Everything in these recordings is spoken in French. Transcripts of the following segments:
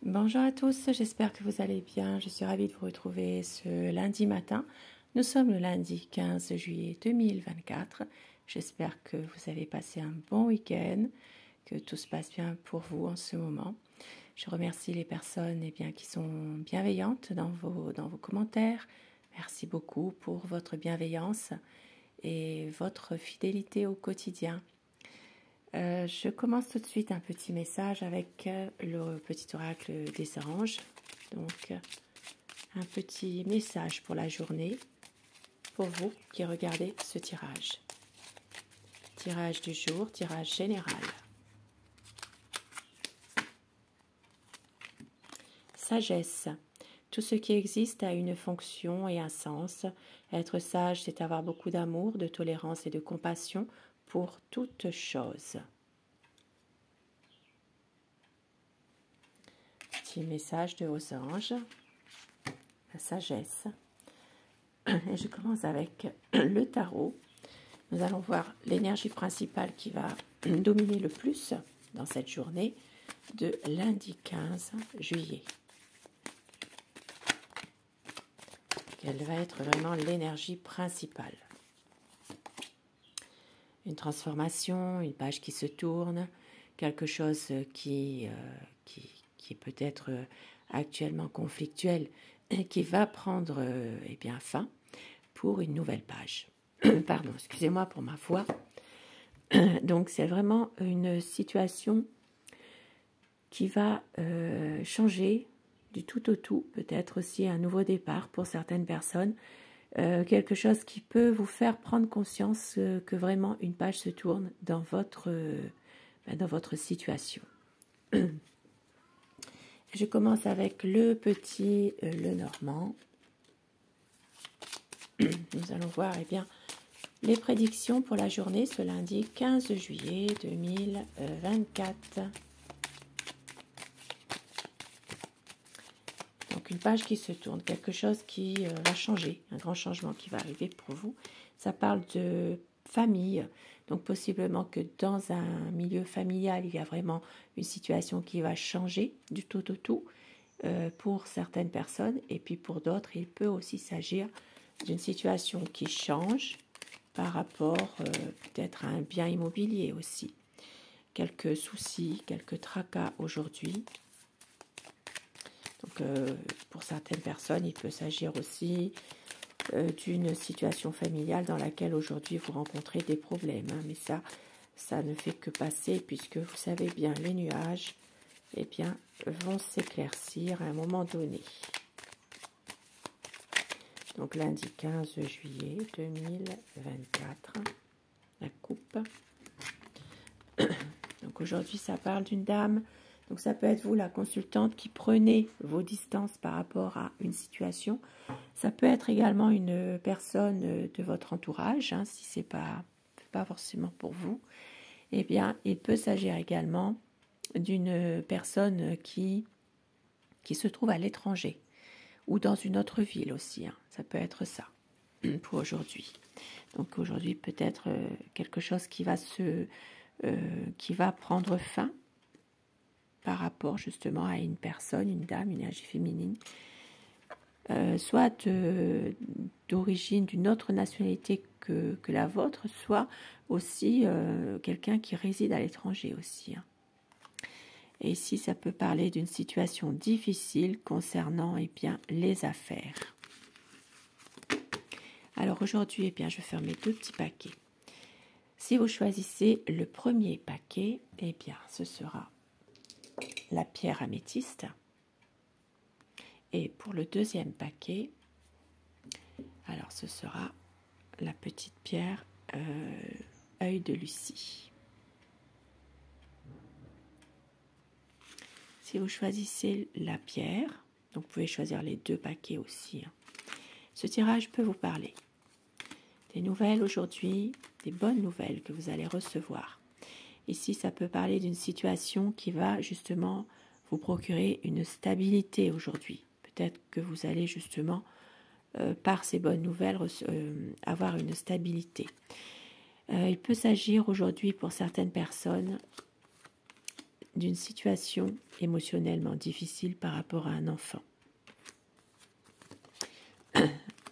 Bonjour à tous, j'espère que vous allez bien. Je suis ravie de vous retrouver ce lundi matin. Nous sommes le lundi 15 juillet 2024. J'espère que vous avez passé un bon week-end, que tout se passe bien pour vous en ce moment. Je remercie les personnes qui sont bienveillantes dans vos commentaires. Merci beaucoup pour votre bienveillance et votre fidélité au quotidien. Je commence tout de suite un petit message avec le petit oracle des anges. Donc, un petit message pour la journée, pour vous qui regardez ce tirage. Tirage du jour, tirage général. Sagesse. Tout ce qui existe a une fonction et un sens. Être sage, c'est avoir beaucoup d'amour, de tolérance et de compassion pour toute chose. Petit message de aux anges, la sagesse. Et je commence avec le tarot. Nous allons voir l'énergie principale qui va dominer le plus dans cette journée de lundi 15 juillet. Quelle va être vraiment l'énergie principale? Une transformation, une page qui se tourne, quelque chose qui est peut-être actuellement conflictuel et qui va prendre fin pour une nouvelle page. Pardon, excusez-moi pour ma voix. Donc c'est vraiment une situation qui va changer du tout au tout, peut-être aussi un nouveau départ pour certaines personnes, quelque chose qui peut vous faire prendre conscience que vraiment une page se tourne dans votre situation. Je commence avec le petit Lenormand. Nous allons voir les prédictions pour la journée ce lundi 15 juillet 2024. Donc une page qui se tourne, quelque chose qui va changer, un grand changement qui va arriver pour vous. Ça parle de famille, donc possiblement que dans un milieu familial, il y a vraiment une situation qui va changer du tout au tout pour certaines personnes. Et puis pour d'autres, il peut aussi s'agir d'une situation qui change par rapport peut-être à un bien immobilier aussi. Quelques soucis, quelques tracas aujourd'hui. Donc pour certaines personnes, il peut s'agir aussi d'une situation familiale dans laquelle aujourd'hui vous rencontrez des problèmes. Mais ça ne fait que passer puisque vous savez bien, les nuages vont s'éclaircir à un moment donné. Donc lundi 15 juillet 2024, la coupe. Donc aujourd'hui ça parle d'une dame, donc ça peut être vous la consultante qui prenez vos distances par rapport à une situation. Ça peut être également une personne de votre entourage, si ce n'est pas forcément pour vous. Il peut s'agir également d'une personne qui se trouve à l'étranger ou dans une autre ville aussi. Ça peut être ça pour aujourd'hui. Donc aujourd'hui peut-être quelque chose qui va prendre fin par rapport justement à une personne, une dame, une énergie féminine, soit d'origine d'une autre nationalité que la vôtre, soit aussi quelqu'un qui réside à l'étranger aussi. Et ici, ça peut parler d'une situation difficile concernant les affaires. Alors aujourd'hui, je vais faire mes deux petits paquets. Si vous choisissez le premier paquet, ce sera la pierre améthyste. Et pour le deuxième paquet, alors ce sera la petite pierre œil de Lucie. Si vous choisissez la pierre, donc vous pouvez choisir les deux paquets aussi. Ce tirage peut vous parler des nouvelles aujourd'hui, des bonnes nouvelles que vous allez recevoir. Ici, ça peut parler d'une situation qui va justement vous procurer une stabilité aujourd'hui. Peut-être que vous allez justement, par ces bonnes nouvelles, avoir une stabilité. Il peut s'agir aujourd'hui pour certaines personnes d'une situation émotionnellement difficile par rapport à un enfant.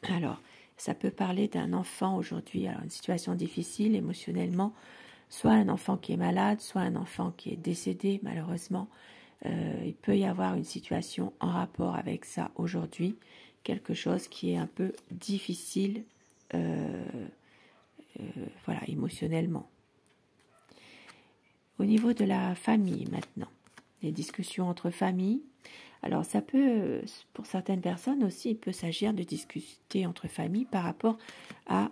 Alors, ça peut parler d'un enfant aujourd'hui, alors une situation difficile émotionnellement, soit un enfant qui est malade, soit un enfant qui est décédé malheureusement. Il peut y avoir une situation en rapport avec ça aujourd'hui, quelque chose qui est un peu difficile voilà, émotionnellement. Au niveau de la famille maintenant, les discussions entre familles, alors ça peut, pour certaines personnes aussi, il peut s'agir de discuter entre familles par rapport à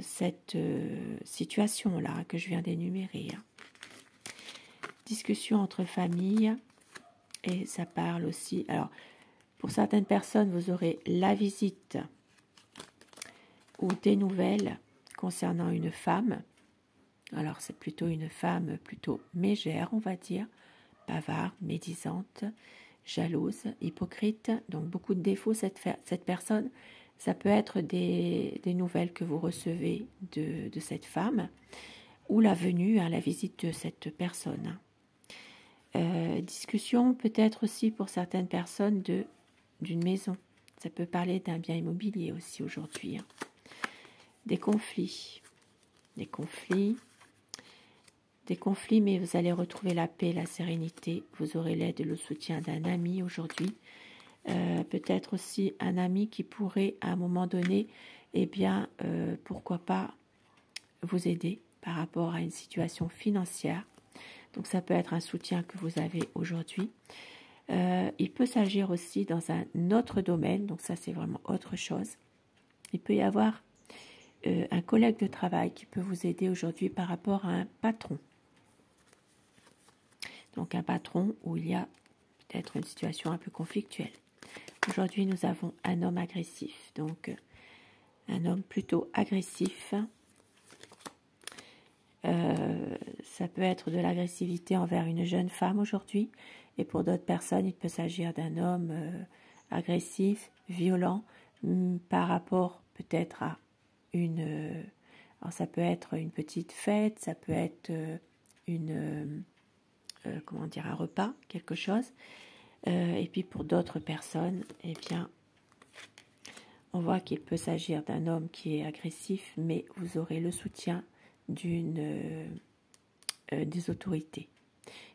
cette situation-là que je viens d'énumérer. Discussion entre familles, et ça parle aussi, alors pour certaines personnes, vous aurez la visite ou des nouvelles concernant une femme. Alors c'est plutôt une femme plutôt mégère, on va dire, bavarde, médisante, jalouse, hypocrite, donc beaucoup de défauts cette personne. Ça peut être des nouvelles que vous recevez de cette femme ou la venue, la visite de cette personne. Discussion peut-être aussi pour certaines personnes d'une maison. Ça peut parler d'un bien immobilier aussi aujourd'hui. Des conflits, mais vous allez retrouver la paix, la sérénité. Vous aurez l'aide et le soutien d'un ami aujourd'hui. Peut-être aussi un ami qui pourrait à un moment donné, eh bien, pourquoi pas vous aider par rapport à une situation financière. Donc ça peut être un soutien que vous avez aujourd'hui. Il peut s'agir aussi dans un autre domaine, donc ça c'est vraiment autre chose. Il peut y avoir un collègue de travail qui peut vous aider aujourd'hui par rapport à un patron. Donc un patron où il y a peut-être une situation un peu conflictuelle. Aujourd'hui nous avons un homme agressif, donc un homme plutôt agressif. Ça peut être de l'agressivité envers une jeune femme aujourd'hui, et pour d'autres personnes, il peut s'agir d'un homme agressif, violent, par rapport peut-être à alors ça peut être une petite fête, ça peut être un repas, quelque chose. Et puis pour d'autres personnes, eh bien, on voit qu'il peut s'agir d'un homme qui est agressif, mais vous aurez le soutien des autorités.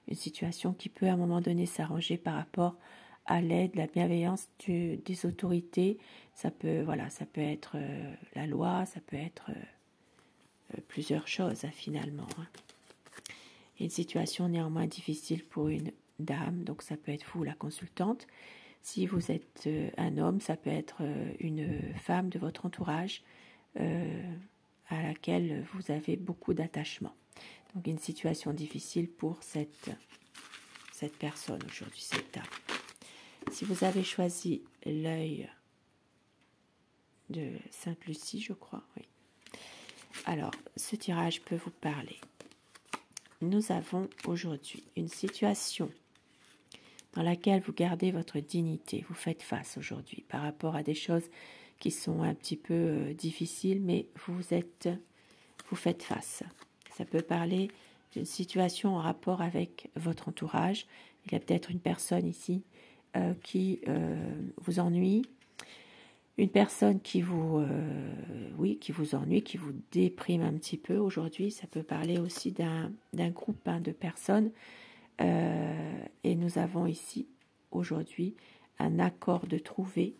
Une situation qui peut à un moment donné s'arranger par rapport à l'aide, la bienveillance des autorités. Ça peut être la loi, ça peut être plusieurs choses finalement. Une situation néanmoins difficile pour une dame, donc ça peut être vous la consultante. Si vous êtes un homme, ça peut être une femme de votre entourage à laquelle vous avez beaucoup d'attachement. Donc une situation difficile pour cette personne aujourd'hui, cette dame. Si vous avez choisi l'œil de Sainte Lucie, je crois, oui. Alors, ce tirage peut vous parler. Nous avons aujourd'hui une situation dans laquelle vous gardez votre dignité. Vous faites face aujourd'hui par rapport à des choses qui sont un petit peu difficiles, mais vous faites face. Ça peut parler d'une situation en rapport avec votre entourage. Il y a peut-être une personne ici qui vous ennuie, une personne qui vous ennuie, qui vous déprime un petit peu aujourd'hui. Ça peut parler aussi d'un groupe de personnes. Et nous avons ici aujourd'hui un accord de trouver,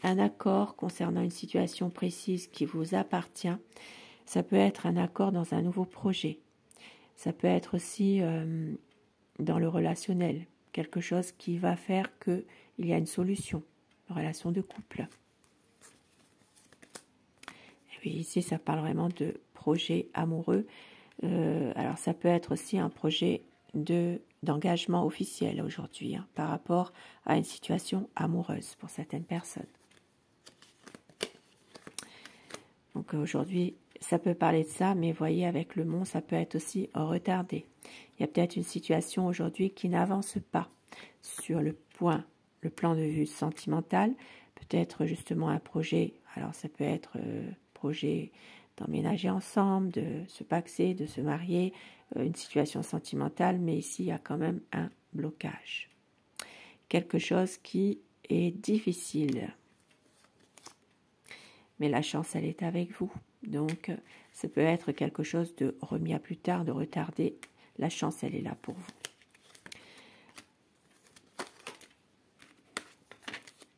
un accord concernant une situation précise qui vous appartient. Ça peut être un accord dans un nouveau projet. Ça peut être aussi dans le relationnel, quelque chose qui va faire qu'il y a une solution, une relation de couple. Et puis ici, ça parle vraiment de projet amoureux. Alors ça peut être aussi un projet d'engagement officiel aujourd'hui par rapport à une situation amoureuse pour certaines personnes. Donc aujourd'hui, ça peut parler de ça, mais voyez, avec le mont, ça peut être aussi retardé. Il y a peut-être une situation aujourd'hui qui n'avance pas sur le plan de vue sentimental, peut-être justement un projet, alors ça peut être projet d'emménager ensemble, de se paxer, de se marier, une situation sentimentale, mais ici, il y a quand même un blocage. Quelque chose qui est difficile. Mais la chance, elle est avec vous. Donc, ça peut être quelque chose de remis à plus tard, de retardé. La chance, elle est là pour vous.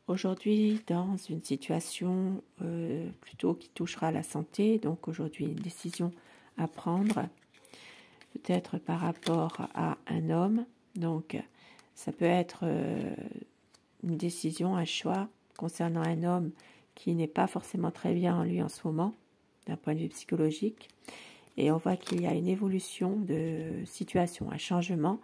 Aujourd'hui, dans une situation plutôt qui touchera la santé, donc aujourd'hui, une décision à prendre, peut-être par rapport à un homme. Donc, ça peut être une décision, un choix concernant un homme qui n'est pas forcément très bien en lui en ce moment, d'un point de vue psychologique. Et on voit qu'il y a une évolution de situation, un changement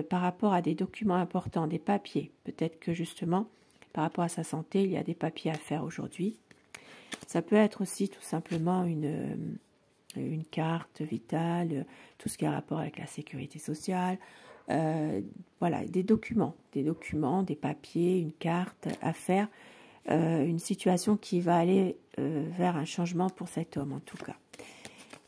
par rapport à des documents importants, des papiers. Peut-être que justement, par rapport à sa santé, il y a des papiers à faire aujourd'hui. Ça peut être aussi tout simplement une carte vitale, tout ce qui a rapport avec la sécurité sociale. Voilà, des documents, des papiers, une carte à faire. Une situation qui va aller vers un changement pour cet homme en tout cas.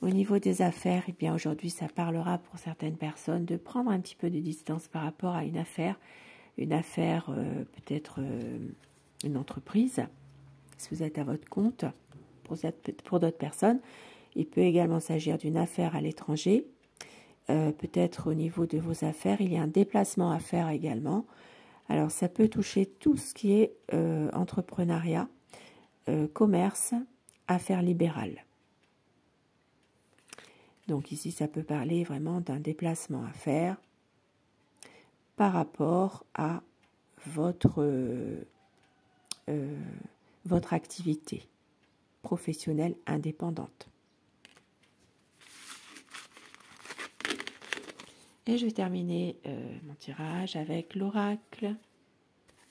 Au niveau des affaires, eh bien aujourd'hui ça parlera pour certaines personnes de prendre un petit peu de distance par rapport à une affaire peut-être une entreprise, si vous êtes à votre compte. Pour d'autres personnes, il peut également s'agir d'une affaire à l'étranger. Peut-être au niveau de vos affaires, il y a un déplacement à faire également. Alors ça peut toucher tout ce qui est entrepreneuriat, commerce, affaires libérales. Donc ici, ça peut parler vraiment d'un déplacement à faire par rapport à votre activité professionnelle indépendante. Et je vais terminer mon tirage avec l'oracle,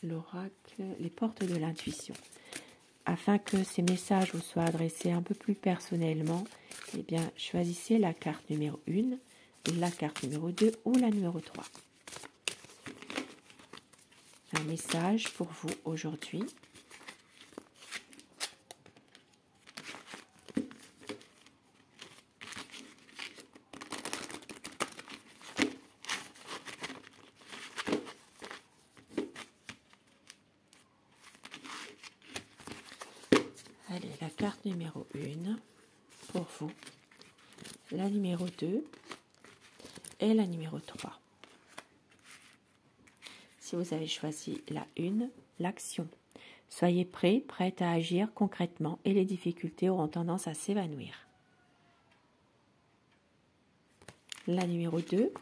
les portes de l'intuition. Afin que ces messages vous soient adressés un peu plus personnellement, eh bien, choisissez la carte numéro 1, la carte numéro 2 ou la numéro 3. Un message pour vous aujourd'hui. Allez, la carte numéro 1 pour vous, la numéro 2 et la numéro 3. Si vous avez choisi la 1, l'action. Soyez prêt, prête à agir concrètement et les difficultés auront tendance à s'évanouir. La numéro 2,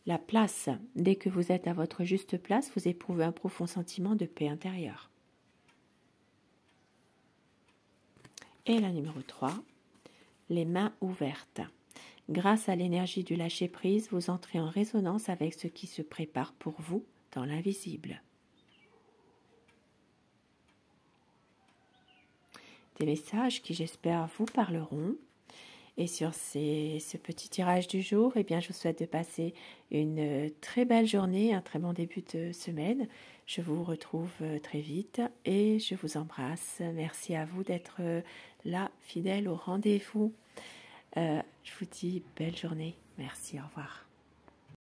la place. Dès que vous êtes à votre juste place, vous éprouvez un profond sentiment de paix intérieure. Et la numéro 3, les mains ouvertes. Grâce à l'énergie du lâcher-prise, vous entrez en résonance avec ce qui se prépare pour vous dans l'invisible. Des messages qui, j'espère, vous parleront. Et sur ce petit tirage du jour, eh bien, je vous souhaite de passer une très belle journée, un très bon début de semaine. Je vous retrouve très vite et je vous embrasse. Merci à vous d'être là, fidèle au rendez-vous. Je vous dis belle journée. Merci, au revoir.